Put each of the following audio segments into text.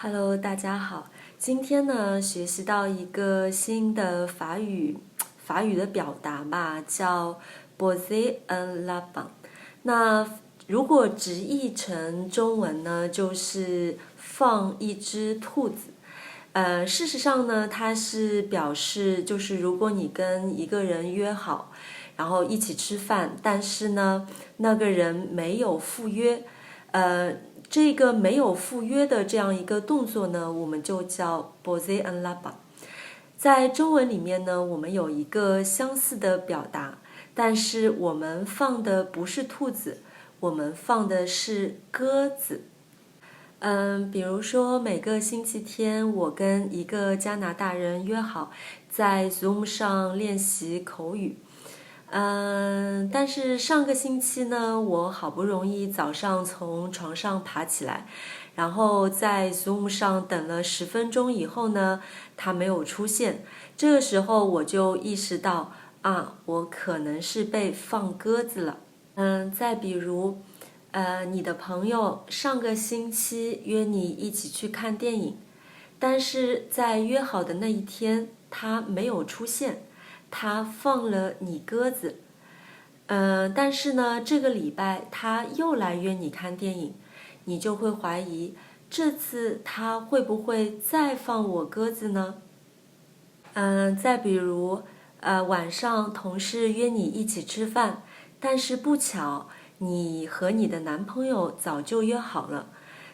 Hello，大家好。今天呢，学习到一个新的法语的表达吧，叫 poser un lapin。那如果直译成中文呢，就是放一只兔子。事实上呢，它是表示就是如果你跟一个人约好，然后一起吃饭，但是呢，那个人没有赴约，这个没有赴约的这样一个动作呢，我们就叫 poser un lapin。在中文里面呢，我们有一个相似的表达，但是我们放的不是兔子，我们放的是鸽子。比如说每个星期天，我跟一个加拿大人约好在 Zoom 上练习口语。但是上个星期呢，我好不容易早上从床上爬起来，然后在 Zoom 上等了10分钟以后呢，他没有出现。这个时候我就意识到啊，我可能是被放鸽子了。再比如，你的朋友上个星期约你一起去看电影，但是在约好的那一天他没有出现，他放了你鸽子。但是呢，这个礼拜他又来约你看电影，你就会怀疑这次他会不会再放我鸽子呢？再比如，晚上同事约你一起吃饭，但是不巧你和你的男朋友早就约好了，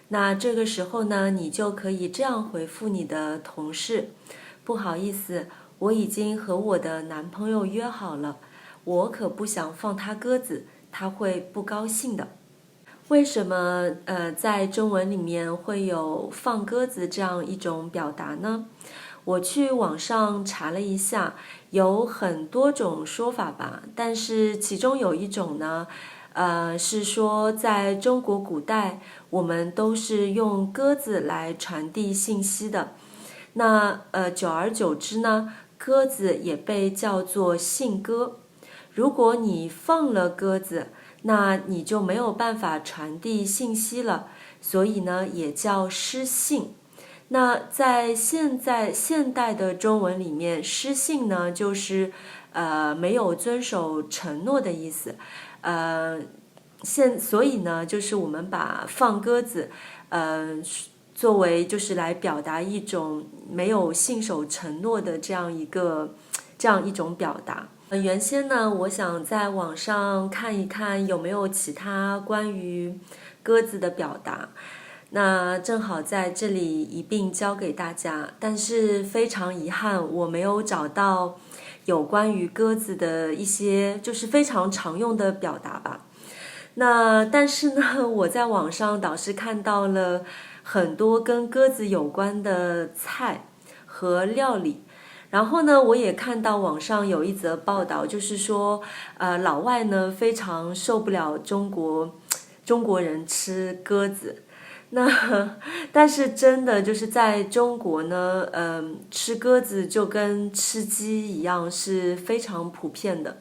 那这个时候呢，你就可以这样回复你的同事：不好意思，我已经和我的男朋友约好了，我可不想放他鸽子，他会不高兴的。为什么在中文里面会有放鸽子这样一种表达呢？我去网上查了一下，有很多种说法吧，但是其中有一种呢，是说在中国古代，我们都是用鸽子来传递信息的。那久而久之呢，鸽子也被叫做信鸽。如果你放了鸽子，那你就没有办法传递信息了，所以呢，也叫失信。那在现代的中文里面，失信呢就是没有遵守承诺的意思。所以呢，就是我们把放鸽子，作为就是来表达一种没有信守承诺的这样一种表达。原先呢，我想在网上看一看有没有其他关于鸽子的表达。那正好在这里一并教给大家，但是非常遗憾，我没有找到有关于鸽子的一些就是非常常用的表达吧。那但是呢，我在网上倒是看到了很多跟鸽子有关的菜和料理。然后呢，我也看到网上有一则报道，就是说，老外呢非常受不了中国人吃鸽子。那但是真的就是在中国呢，吃鸽子就跟吃鸡一样是非常普遍的，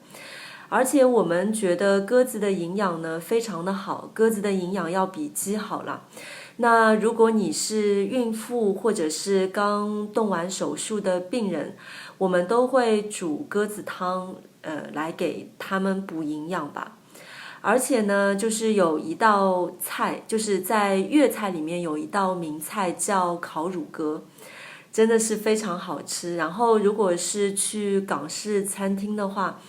而且我们觉得鸽子的营养呢非常的好，鸽子的营养要比鸡好了。那如果你是孕妇或者是刚动完手术的病人，我们都会煮鸽子汤，来给他们补营养吧。而且呢，就是有一道菜，就是在粤菜里面有一道名菜叫烤乳鸽，真的是非常好吃。然后如果是去港式餐厅的话，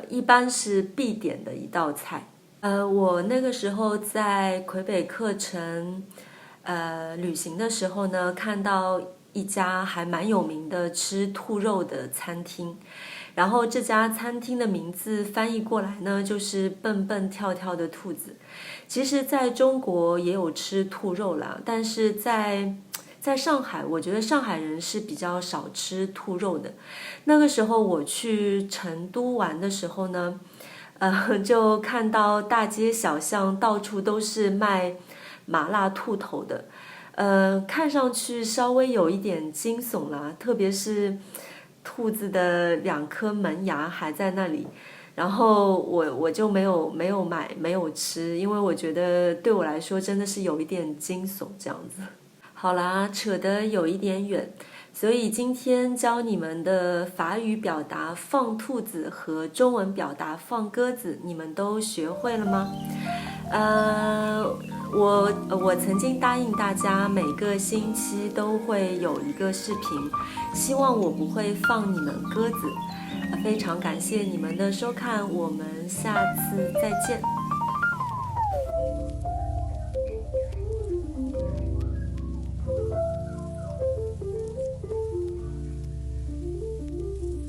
一般是必点的一道菜。我那个时候在魁北克城旅行的时候呢，看到一家还蛮有名的吃兔肉的餐厅，然后这家餐厅的名字翻译过来呢，就是蹦蹦跳跳的兔子。其实在中国也有吃兔肉啦，但是在上海，我觉得上海人是比较少吃兔肉的。那个时候我去成都玩的时候呢，就看到大街小巷到处都是卖麻辣兔头的，看上去稍微有一点惊悚啦，特别是兔子的2颗门牙还在那里，然后我就没有买没有吃，因为我觉得对我来说真的是有一点惊悚这样子。好啦，扯得有一点远，所以今天教你们的法语表达放兔子和中文表达放鸽子，你们都学会了吗？我曾经答应大家每个星期都会有一个视频，希望我不会放你们鸽子。非常感谢你们的收看，我们下次再见。